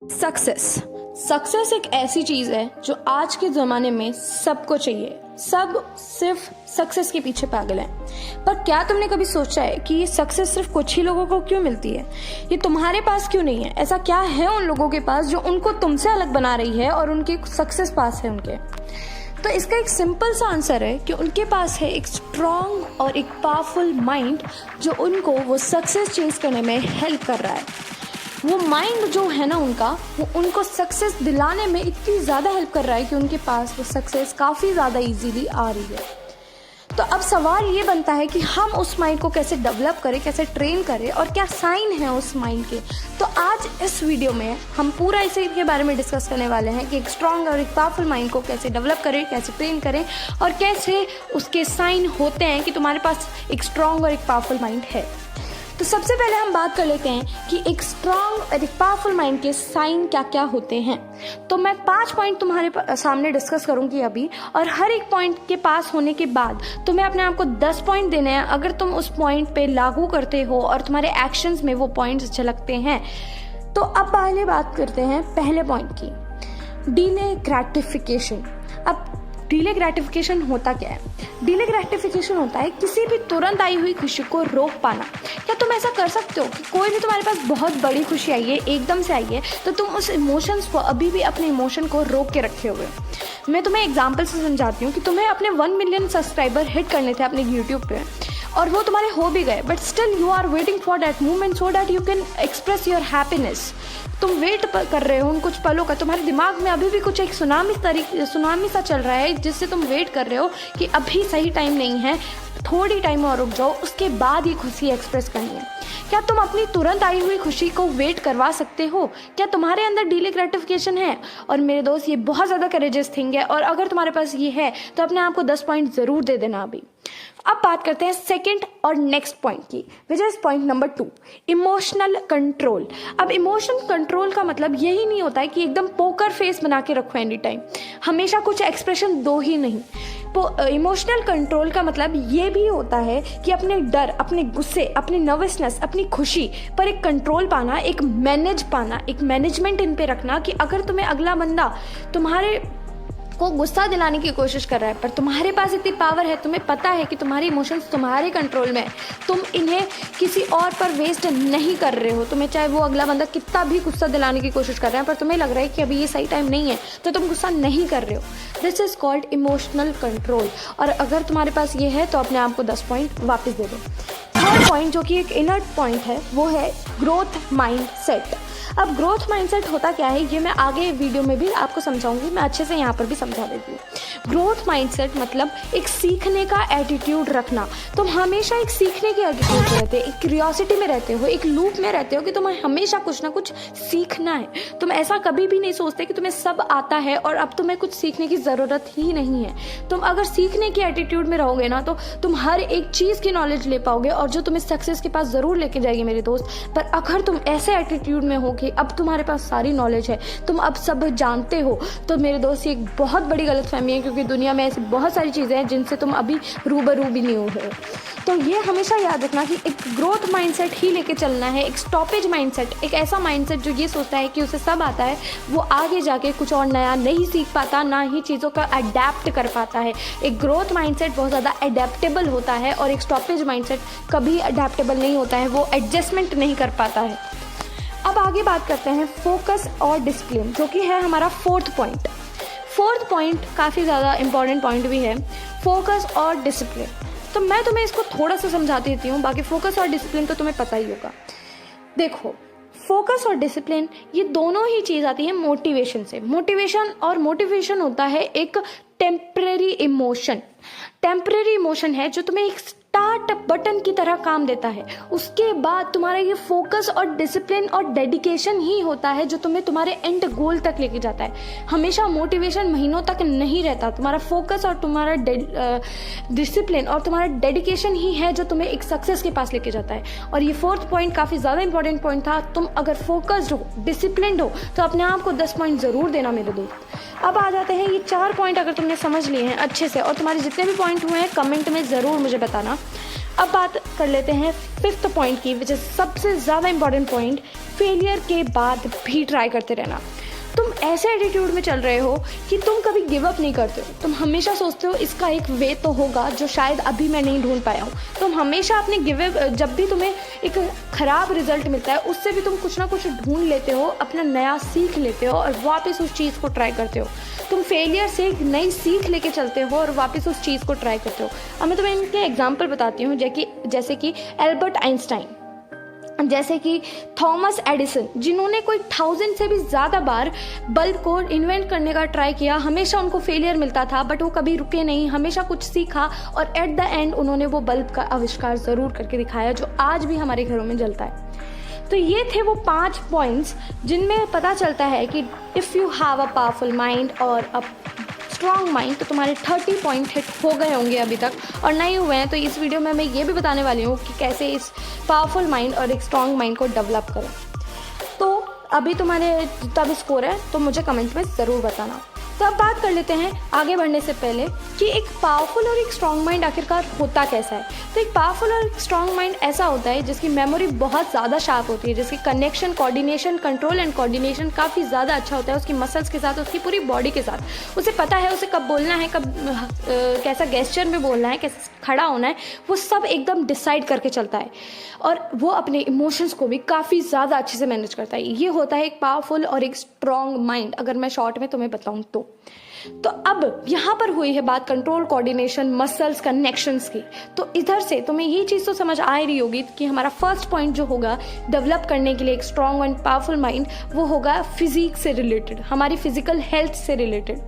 Success success एक ऐसी चीज है जो आज के जमाने में सबको चाहिए। सब सिर्फ सक्सेस के पीछे पागल हैं। पर क्या तुमने कभी सोचा है कि ये सक्सेस सिर्फ कुछ ही लोगों को क्यों मिलती है? ये तुम्हारे पास क्यों नहीं है? ऐसा क्या है उन लोगों के पास जो उनको तुमसे अलग बना रही है और उनकी सक्सेस पास है उनके? तो इसका एक सिंपल सा आंसर है कि उनके पास है एक स्ट्रॉन्ग और एक पावरफुल माइंड जो उनको वो सक्सेस चेज करने में हेल्प कर रहा है। वो माइंड जो है ना उनका, वो उनको सक्सेस दिलाने में इतनी ज़्यादा हेल्प कर रहा है कि उनके पास वो सक्सेस काफ़ी ज़्यादा इजीली आ रही है। तो अब सवाल ये बनता है कि हम उस माइंड को कैसे डेवलप करें, कैसे ट्रेन करें और क्या साइन है उस माइंड के। तो आज इस वीडियो में हम पूरा इसी के बारे में डिस्कस करने वाले हैं कि एक स्ट्रॉन्ग और एक पावरफुल माइंड को कैसे डेवलप करें, कैसे ट्रेन करें और कैसे उसके साइन होते हैं कि तुम्हारे पास एक स्ट्रॉन्ग और एक पावरफुल माइंड है। तो सबसे पहले हम बात कर लेते हैं कि एक स्ट्रॉन्ग और एक पावरफुल माइंड के साइन क्या क्या होते हैं। तो मैं 5 पॉइंट तुम्हारे सामने डिस्कस करूंगी अभी, और हर एक पॉइंट के पास होने के बाद तुम्हें अपने आप को 10 पॉइंट देने हैं। अगर तुम उस पॉइंट पे लागू करते हो और तुम्हारे एक्शंस में वो पॉइंट्स झलकते हैं। तो अब पहले बात करते हैं पहले पॉइंट की, डिले ग्रेटिफिकेशन। अब डिले ग्रेटिफिकेशन होता क्या है? डिले ग्रेटिफिकेशन होता है किसी भी तुरंत आई हुई खुशी को रोक पाना। क्या तुम ऐसा कर सकते हो कि कोई भी तुम्हारे पास बहुत बड़ी खुशी आई है, एकदम से आई है, तो तुम उस इमोशंस को अभी भी अपने इमोशन को रोक के रखे हुए? मैं तुम्हें एग्जांपल से समझाती हूँ कि तुम्हें अपने 1 मिलियन सब्सक्राइबर हिट करने थे अपने यूट्यूब पे और वो तुम्हारे हो भी गए, but still you are waiting for that moment so that you can express your happiness. तुम वेट कर रहे हो उन कुछ पलों का। तुम्हारे दिमाग में अभी भी कुछ एक सुनामी सा चल रहा है जिससे तुम वेट कर रहे हो कि अभी सही टाइम नहीं है, थोड़ी टाइम और रुक जाओ, उसके बाद ये खुशी एक्सप्रेस करनी है। क्या तुम अपनी तुरंत आई हुई खुशी को वेट करवा सकते हो? क्या तुम्हारे अंदर डिले ग्रेटिफिकेशन है? और मेरे दोस्त, ये बहुत ज़्यादा करेजियस थिंग है, और अगर तुम्हारे पास ये है तो अपने आप को 10 पॉइंट ज़रूर दे देना अभी। अब बात करते हैं सेकंड और नेक्स्ट पॉइंट की, which is point number 2, emotional control. अब इमोशनल कंट्रोल का मतलब यही नहीं होता है कि एकदम पोकर फेस बना के रखो एनी टाइम, हमेशा कुछ एक्सप्रेशन दो ही नहीं। इमोशनल कंट्रोल का मतलब ये भी होता है कि अपने डर, अपने गुस्से, अपनी नर्वसनेस, अपनी खुशी पर एक कंट्रोल पाना, एक मैनेजमेंट इन पे रखना कि अगर तुम्हें अगला बंदा तुम्हारे को गुस्सा दिलाने की कोशिश कर रहा है पर तुम्हारे पास इतनी पावर है, तुम्हें पता है कि तुम्हारे इमोशंस तुम्हारे कंट्रोल में है, तुम इन्हें किसी और पर वेस्ट नहीं कर रहे हो। तुम्हें चाहे वो अगला बंदा कितना भी गुस्सा दिलाने की कोशिश कर रहा है पर तुम्हें लग रहा है कि अभी ये सही टाइम नहीं है, तो तुम गुस्सा नहीं कर रहे हो। This is called emotional control. और अगर तुम्हारे पास ये है तो अपने आप को 10 पॉइंट वापस दे दो। थर्ड पॉइंट जो कि एक इनर पॉइंट है वो है ग्रोथ माइंड सेट। अब ग्रोथ माइंडसेट होता क्या है ये मैं आगे वीडियो में भी आपको समझाऊंगी, मैं अच्छे से यहाँ पर भी समझा देती हूँ। ग्रोथ माइंडसेट मतलब एक सीखने का एटीट्यूड रखना। तुम हमेशा एक सीखने के एटीट्यूड में रहते हो, एक क्यूरियोसिटी में रहते हो, एक लूप में रहते हो कि तुम्हें हमेशा कुछ ना कुछ सीखना है। तुम ऐसा कभी भी नहीं सोचते कि तुम्हें सब आता है और अब तुम्हें कुछ सीखने की ज़रूरत ही नहीं है। तुम अगर सीखने के एटीट्यूड में रहोगे ना तो तुम हर एक चीज़ की नॉलेज ले पाओगे और जो तुम्हें सक्सेस के पास ज़रूर लेके जाएगी मेरे दोस्त। पर अगर तुम ऐसे एटीट्यूड में हो कि अब तुम्हारे पास सारी नॉलेज है, तुम अब सब जानते हो, तो मेरे दोस्त ये एक बहुत बड़ी गलतफहमी है, क्योंकि दुनिया में ऐसी बहुत सारी चीज़ें हैं जिनसे तुम अभी रूबरू भी नहीं हो। तो ये हमेशा याद रखना कि एक ग्रोथ माइंडसेट ही लेके चलना है। एक स्टॉपेज माइंडसेट, एक ऐसा माइंडसेट जो ये सोचता है कि उसे सब आता है, वो आगे जाके कुछ और नया नहीं सीख पाता, ना ही चीज़ों का अडेप्ट कर पाता है। एक ग्रोथ माइंडसेट बहुत ज़्यादा अडेप्टेबल होता है और एक स्टॉपेज माइंडसेट कभी अडेप्टेबल नहीं होता है, वो एडजस्टमेंट नहीं कर पाता है। अब आगे बात करते हैं फोकस और डिसिप्लिन, जो कि है हमारा फोर्थ पॉइंट। फोर्थ पॉइंट काफ़ी ज़्यादा इंपॉर्टेंट पॉइंट भी है, फोकस और डिसिप्लिन। तो मैं तुम्हें इसको थोड़ा सा समझा देती हूँ, बाकी फोकस और डिसिप्लिन तो तुम्हें पता ही होगा। देखो, फोकस और डिसिप्लिन ये दोनों ही चीज़ आती है मोटिवेशन से। मोटिवेशन होता है एक टेम्परेरी इमोशन है जो तुम्हें एक स्टार्ट बटन की तरह काम देता है। उसके बाद तुम्हारा ये फोकस और डिसिप्लिन और डेडिकेशन ही होता है जो तुम्हें तुम्हारे एंड गोल तक लेके जाता है। हमेशा मोटिवेशन महीनों तक नहीं रहता, तुम्हारा फोकस और तुम्हारा डिसिप्लिन और तुम्हारा डेडिकेशन ही है जो तुम्हें एक सक्सेस के पास लेके जाता है। और ये फोर्थ पॉइंट काफ़ी ज़्यादा इंपॉर्टेंट पॉइंट था। तुम अगर फोकस्ड हो, डिसिप्लिन्ड हो, तो अपने आप को 10 पॉइंट ज़रूर देना मेरे दोस्त। अब आ जाते हैं ये 4 पॉइंट अगर तुमने समझ लिए हैं अच्छे से, और तुम्हारे जितने भी पॉइंट हुए हैं कमेंट में ज़रूर मुझे बताना। अब बात कर लेते हैं 5th पॉइंट की, विच इज सबसे ज़्यादा इंपॉर्टेंट पॉइंट, फेलियर के बाद भी ट्राई करते रहना। तुम ऐसे एटीट्यूड में चल रहे हो कि तुम कभी गिव अप नहीं करते हो। तुम हमेशा सोचते हो इसका एक वे तो होगा जो शायद अभी मैं नहीं ढूंढ पाया हूँ। तुम हमेशा अपने जब भी तुम्हें एक ख़राब रिजल्ट मिलता है उससे भी तुम कुछ ना कुछ ढूंढ लेते हो, अपना नया सीख लेते हो और वापस उस चीज़ को ट्राई करते हो। तुम फेलियर से एक नई सीख लेके चलते हो और वापस उस चीज़ को ट्राई करते हो। अब मैं तुम्हें इनके एग्जाम्पल बताती हूँ, जैसे कि एल्बर्ट आइंस्टाइन, जैसे कि थॉमस एडिसन, जिन्होंने कोई 1000 से भी ज़्यादा बार बल्ब को इन्वेंट करने का ट्राई किया। हमेशा उनको फेलियर मिलता था बट वो कभी रुके नहीं, हमेशा कुछ सीखा और एट द एंड उन्होंने वो बल्ब का आविष्कार ज़रूर करके दिखाया जो आज भी हमारे घरों में जलता है। तो ये थे वो 5 पॉइंट्स जिनमें पता चलता है कि if you have a powerful mind और अ स्ट्रॉन्ग माइंड, तो तुम्हारे 30 पॉइंट हिट हो गए होंगे अभी तक, और नहीं हुए हैं तो इस वीडियो में मैं ये भी बताने वाली हूँ कि कैसे इस पावरफुल माइंड और एक स्ट्रॉन्ग माइंड को डेवलप करें। तो अभी तुम्हारे जितना भी स्कोर है तो मुझे कमेंट में ज़रूर बताना। तो अब बात कर लेते हैं आगे बढ़ने से पहले कि एक पावरफुल और एक स्ट्रॉन्ग माइंड आखिरकार होता कैसा है। तो एक पावरफुल और एक स्ट्रॉन्ग माइंड ऐसा होता है जिसकी मेमोरी बहुत ज़्यादा शार्प होती है, जिसकी connection, coordination, control and coordination काफ़ी ज़्यादा अच्छा होता है उसकी मसल्स के साथ, उसकी पूरी बॉडी के साथ। उसे पता है उसे कब बोलना है, कब कैसा गेस्चर में बोलना है, कैसे खड़ा होना है, वो सब एकदम डिसाइड करके चलता है और वो अपने इमोशंस को भी काफ़ी ज़्यादा अच्छे से मैनेज करता है। ये होता है एक पावरफुल और एक स्ट्रॉन्ग माइंड, अगर मैं शॉर्ट में तुम्हें बताऊँ तो अब यहाँ पर हुई है बात कंट्रोल, कोऑर्डिनेशन, मसल्स, कनेक्शंस की। तो इधर से तुम्हें ये चीज़ तो समझ आ रही होगी कि हमारा फर्स्ट पॉइंट जो होगा डेवलप करने के लिए एक स्ट्रॉन्ग एंड पावरफुल माइंड, वो होगा फिजिक से रिलेटेड, हमारी फिजिकल हेल्थ से रिलेटेड।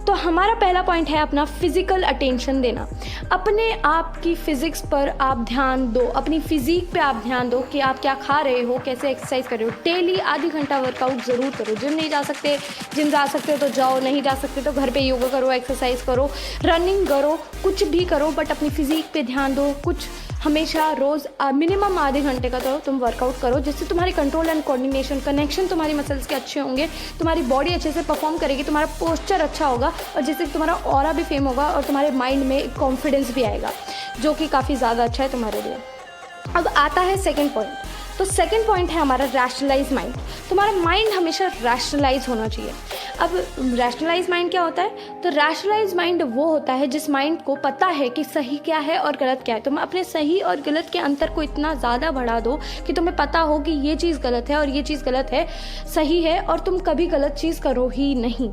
तो हमारा पहला पॉइंट है अपना फिजिकल अटेंशन देना। अपने आप की फिजिक्स पर आप ध्यान दो, अपनी फिजिक पे आप ध्यान दो कि आप क्या खा रहे हो, कैसे एक्सरसाइज कर रहे हो। डेली आधी घंटा वर्कआउट ज़रूर करो। जिम नहीं जा सकते, जिम जा सकते हो तो जाओ, नहीं जा सकते तो घर पे योगा करो, एक्सरसाइज करो, रनिंग करो, कुछ भी करो बट अपनी फिजिक पे ध्यान दो। कुछ हमेशा रोज़ मिनिमम आधे घंटे का तो तुम वर्कआउट करो, जिससे तुम्हारी कंट्रोल एंड कोऑर्डिनेशन, कनेक्शन तुम्हारी मसल्स के अच्छे होंगे, तुम्हारी बॉडी अच्छे से परफॉर्म करेगी, तुम्हारा पोस्चर अच्छा होगा और जिससे तुम्हारा ऑरा भी फेम होगा और तुम्हारे माइंड में एक कॉन्फिडेंस भी आएगा जो कि काफ़ी ज़्यादा अच्छा है तुम्हारे लिए। अब आता है सेकेंड पॉइंट। तो सेकेंड पॉइंट है हमारा रैशनलाइज माइंड। तुम्हारा माइंड हमेशा रैशनलाइज होना चाहिए। अब रैशनलाइज माइंड क्या होता है? तो रैशनलाइज माइंड वो होता है जिस माइंड को पता है कि सही क्या है और गलत क्या है। तुम अपने सही और गलत के अंतर को इतना ज़्यादा बढ़ा दो कि तुम्हें पता हो कि ये चीज़ गलत है और ये चीज़ गलत है, सही है, और तुम कभी गलत चीज़ करो ही नहीं।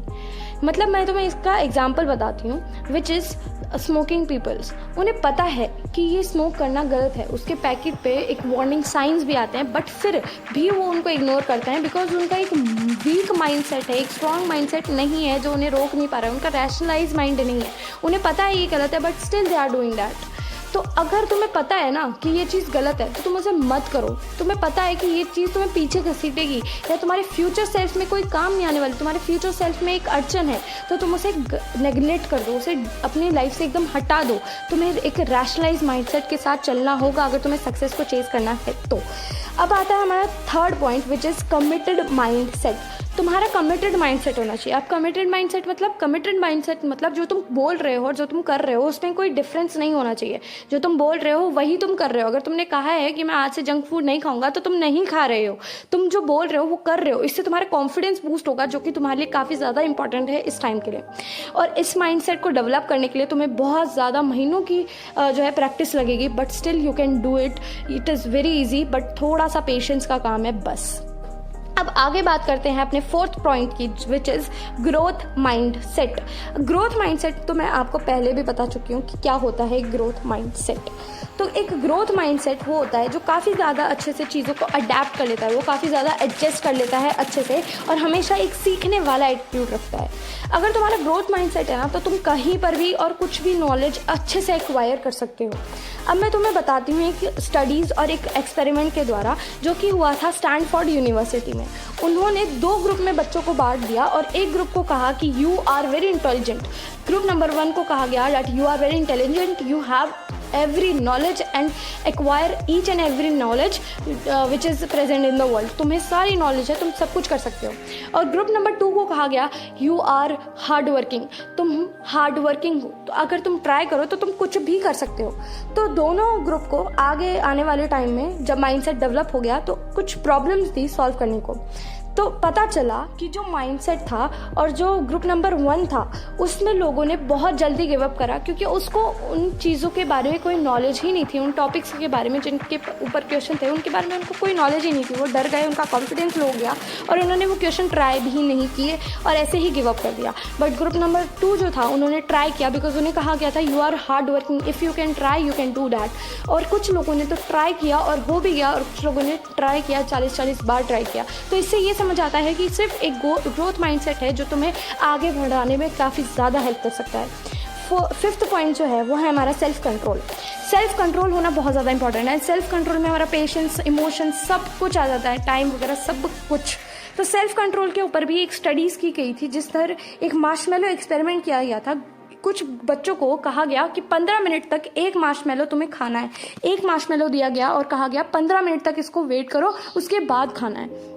मतलब मैं तुम्हें इसका एग्जाम्पल बताती हूँ, विच इज़ स्मोकिंग पीपल्स। उन्हें पता है कि ये स्मोक करना गलत है, उसके पैकेट पे एक वार्निंग साइंस भी आते हैं, बट फिर भी वो उनको इग्नोर करते हैं बिकॉज उनका एक वीक माइंडसेट है, एक स्ट्रॉन्ग माइंडसेट नहीं है जो उन्हें रोक नहीं पा रहा है। उनका रैशनलाइज माइंड नहीं है, उन्हें पता है ये गलत है but still they are doing that. तो अगर तुम्हें पता है ना कि ये चीज़ गलत है तो तुम उसे मत करो। तुम्हें पता है कि ये चीज़ तुम्हें पीछे घसीटेगी या तुम्हारे फ्यूचर सेल्फ में कोई काम नहीं आने वाली, तुम्हारे फ्यूचर सेल्फ में एक अड़चन है, तो तुम उसे नेग्लेक्ट कर दो, उसे अपनी लाइफ से एकदम हटा दो। तुम्हें एक रैशनलाइज माइंडसेट के साथ चलना होगा अगर तुम्हें सक्सेस को चेज करना है तो। अब आता है हमारा third point which is committed mindset. तुम्हारा कमिटेड माइंडसेट होना चाहिए। अब कमिटेड माइंडसेट मतलब जो तुम बोल रहे हो और जो तुम कर रहे हो उसमें कोई डिफरेंस नहीं होना चाहिए। जो तुम बोल रहे हो वही तुम कर रहे हो। अगर तुमने कहा है कि मैं आज से जंक फूड नहीं खाऊंगा तो तुम नहीं खा रहे हो, तुम जो बोल रहे हो वो कर रहे हो। इससे तुम्हारा कॉन्फिडेंस बूस्ट होगा जो कि तुम्हारे लिए काफ़ी ज़्यादा इंपॉर्टेंट है इस टाइम के लिए। और इस माइंडसेट को डेवलप करने के लिए तुम्हें बहुत ज़्यादा महीनों की जो है प्रैक्टिस लगेगी, but still you can do it. It is very easy, but थोड़ा सा पेशेंस का काम है बस। अब आगे बात करते हैं अपने फोर्थ पॉइंट की, which is growth mindset. Growth mindset तो मैं आपको पहले भी बता चुकी हूँ कि क्या होता है ग्रोथ माइंडसेट। तो एक ग्रोथ माइंडसेट वो होता है जो काफ़ी ज़्यादा अच्छे से चीज़ों को अडेप्ट कर लेता है, वो काफ़ी ज़्यादा एडजस्ट कर लेता है अच्छे से और हमेशा एक सीखने वाला एटीट्यूड रखता है। अगर तुम्हारा ग्रोथ माइंडसेट है ना तो तुम कहीं पर भी और कुछ भी नॉलेज अच्छे से एक्वायर कर सकते हो। अब मैं तुम्हें बताती हूँ एक स्टडीज़ और एक एक्सपेरिमेंट के द्वारा जो कि हुआ था स्टैनफोर्ड यूनिवर्सिटी में। उन्होंने 2 ग्रुप में बच्चों को बांट दिया और एक ग्रुप को कहा कि you are very intelligent. Group number 1 को कहा गया that you are very intelligent, you have every knowledge and acquire each and every knowledge which is present in the world। तुम्हें सारी नॉलेज है, तुम सब कुछ कर सकते हो। और ग्रुप नंबर 2 को कहा गया यू आर हार्ड वर्किंग। तुम हार्ड वर्किंग हो, तो अगर तुम ट्राई करो तो तुम कुछ भी कर सकते हो। तो दोनों ग्रुप को आगे आने वाले टाइम में जब माइंडसेट डेवलप हो गया तो कुछ प्रॉब्लम्स थी सॉल्व करने को। तो पता चला कि जो माइंडसेट था और जो ग्रुप नंबर 1 था उसमें लोगों ने बहुत जल्दी गिव अप करा, क्योंकि उसको उन चीज़ों के बारे में कोई नॉलेज ही नहीं थी, उन टॉपिक्स के बारे में जिनके ऊपर क्वेश्चन थे उनके बारे में उनको कोई नॉलेज ही नहीं थी। वो डर गए, उनका कॉन्फिडेंस लो गया और उन्होंने वो क्वेश्चन ट्राई भी नहीं किए और ऐसे ही गिव अप कर दिया। बट ग्रुप नंबर 2 जो था उन्होंने ट्राई किया, बिकॉज उन्हें कहा गया था you are hard working, if you can try you can do that. और कुछ लोगों ने तो ट्राई किया और हो भी गया, और कुछ लोगों ने ट्राई किया 40-40 बार ट्राई किया। तो इससे ये समझ आता है कि सिर्फ एक ग्रोथ माइंडसेट है जो तुम्हें आगे बढ़ाने में काफ़ी ज़्यादा हेल्प कर सकता है। 5th पॉइंट जो है वो है हमारा सेल्फ कंट्रोल। सेल्फ कंट्रोल होना बहुत ज़्यादा इंपॉर्टेंट है। सेल्फ कंट्रोल में हमारा पेशेंस, इमोशन सब कुछ आ जाता है, टाइम वगैरह सब कुछ। तो सेल्फ कंट्रोल के ऊपर भी एक स्टडीज़ की गई थी, जिस तरह एक मार्शमेलो एक्सपेरिमेंट किया गया था। कुछ बच्चों को कहा गया कि 15 मिनट तक एक मार्शमेलो तुम्हें खाना है। एक मार्शमेलो दिया गया और कहा गया 15 मिनट तक इसको वेट करो, उसके बाद खाना है।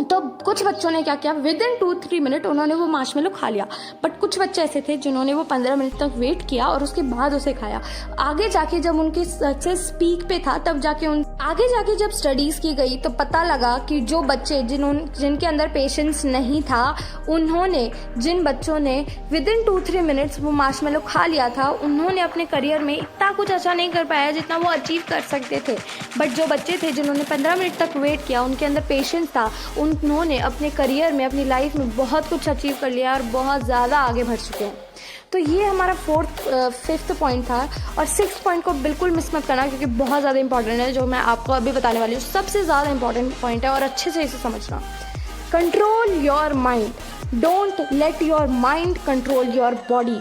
तो कुछ बच्चों ने क्या किया, विद इन 2-3 मिनट उन्होंने वो मार्शमेलो खा लिया। बट कुछ बच्चे ऐसे थे जिन्होंने वो 15 मिनट तक वेट किया और उसके बाद उसे खाया। आगे जाके जब उनकी सक्सेस पीक पे था, तब जाके आगे जाके जब स्टडीज की गई तो पता लगा कि जो बच्चे जिनके अंदर पेशेंस नहीं था, उन्होंने, जिन बच्चों ने विद इन 2-3 मिनट्स वो मार्शमेलो खा लिया था, उन्होंने अपने करियर में इतना कुछ अच्छा नहीं कर पाया जितना वो अचीव कर सकते थे। बट जो बच्चे थे जिन्होंने 15 मिनट तक वेट किया, उनके अंदर पेशेंस था, उन्होंने अपने करियर में, अपनी लाइफ में बहुत कुछ अचीव कर लिया और बहुत ज़्यादा आगे बढ़ चुके हैं। तो ये हमारा 5th पॉइंट था। और 6th पॉइंट को बिल्कुल मिस मत करना, क्योंकि बहुत ज़्यादा इंपॉर्टेंट है, जो मैं आपको अभी बताने वाली हूँ। सबसे ज़्यादा इंपॉर्टेंट पॉइंट है और अच्छे से इसे समझना। Control your mind, don't let your mind control your body.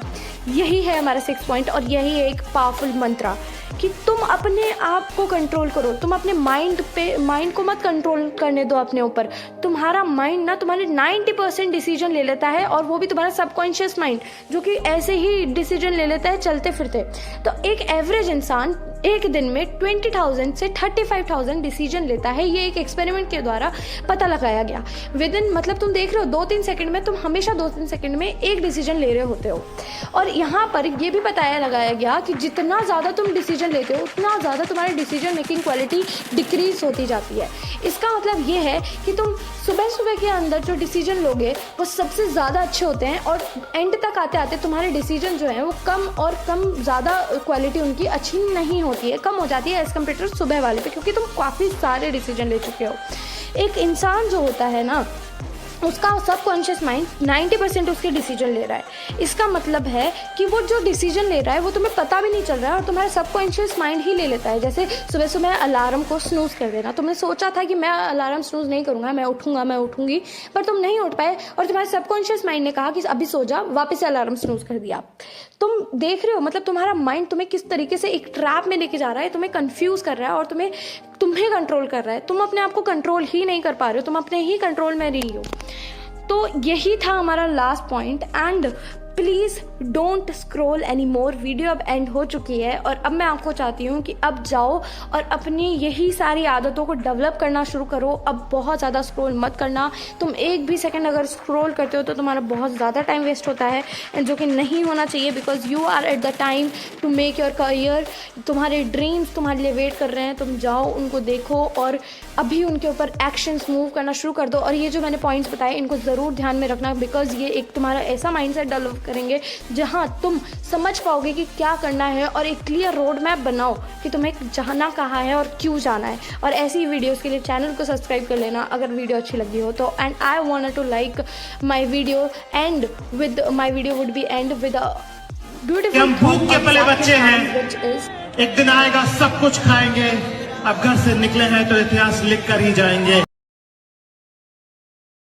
यही है हमारा 6th पॉइंट और यही है एक पावरफुल मंत्र कि तुम अपने आप को कंट्रोल करो। तुम अपने माइंड को मत कंट्रोल करने दो अपने ऊपर। तुम्हारा माइंड ना तुम्हारे 90% डिसीजन ले लेता है, और वो भी तुम्हारा सबकॉन्शियस माइंड, जो कि ऐसे ही डिसीजन ले लेता है चलते फिरते। तो एक एवरेज इंसान एक दिन में 20,000 से 35,000 डिसीजन लेता है। ये एक एक्सपेरिमेंट के द्वारा पता लगाया गया। विद इन, मतलब तुम देख रहे हो 2-3 सेकंड में, तुम हमेशा 2-3 सेकंड में एक डिसीजन ले रहे होते हो। और यहाँ पर ये भी लगाया गया कि जितना ज़्यादा तुम डिसीजन लेते हो, उतना ज़्यादा तुम्हारी डिसीजन मेकिंग क्वालिटी डिक्रीज होती जाती है। इसका मतलब ये है कि तुम सुबह के अंदर जो डिसीजन लोगे वो सबसे ज़्यादा अच्छे होते हैं, और एंड तक आते आते तुम्हारे डिसीजन जो हैं वो कम और कम, ज़्यादा क्वालिटी उनकी अच्छी नहीं होती है, कम हो जाती है एज़ कम्पेयर टू सुबह वाले पे, क्योंकि तुम काफ़ी सारे डिसीजन ले चुके हो। एक इंसान जो होता है ना, उसका सबकॉन्शियस माइंड 90% उसके डिसीजन ले रहा है। इसका मतलब है कि वो जो डिसीजन ले रहा है वो तुम्हें पता भी नहीं चल रहा है और तुम्हारा सबकॉन्शियस माइंड ही ले लेता है। जैसे सुबह सुबह अलार्म को स्नूज कर देना, तुमने सोचा था कि मैं अलार्म स्नूज नहीं करूँगा, मैं उठूँगी, पर तुम नहीं उठ पाए और तुम्हारे सबकॉन्शियस माइंड ने कहा कि अभी सो जा, वापस से अलार्म स्नूज कर दिया। तुम देख रहे हो, मतलब तुम्हारा माइंड तुम्हें किस तरीके से एक ट्रैप में लेके जा रहा है, तुम्हें कंफ्यूज कर रहा है और तुम्हें कंट्रोल कर रहा है। तुम अपने आप को कंट्रोल ही नहीं कर पा रहे हो, तुम अपने ही कंट्रोल में नहीं हो। तो यही था हमारा last point. And please don't scroll any more. Video अब एंड हो चुकी है और अब मैं आपको चाहती हूँ कि अब जाओ और अपनी यही सारी आदतों को डेवलप करना शुरू करो। अब बहुत ज़्यादा स्क्रॉल मत करना। तुम एक भी सेकंड अगर स्क्रॉल करते हो तो तुम्हारा बहुत ज़्यादा टाइम वेस्ट होता है, जो कि नहीं होना चाहिए, because you are at the time to make your career. तुम्हारे ड्रीम्स तुम्हारे लिए वेट कर रहे हैं, तुम जाओ उनको देखो और अभी उनके ऊपर एक्शंस मूव करना शुरू कर दो। और ये जो मैंने पॉइंट्स बताए इनको ज़रूर ध्यान में रखना, बिकॉज ये एक तुम्हारा ऐसा माइंडसेट डेवलप करेंगे जहां तुम समझ पाओगे कि क्या करना है और एक क्लियर रोड मैप बनाओ कि तुम्हें जाना कहाँ है और क्यों जाना है। और ऐसी वीडियोस के लिए चैनल को सब्सक्राइब कर लेना अगर वीडियो अच्छी लगी हो तो। And I want to like my video and with my video would be and with a beautiful. हम भूख के पले बच्चे हैं, एक दिन आएगा सब कुछ खाएंगे। अब घर से निकले हैं तो इतिहास लिख कर ही जाएंगे।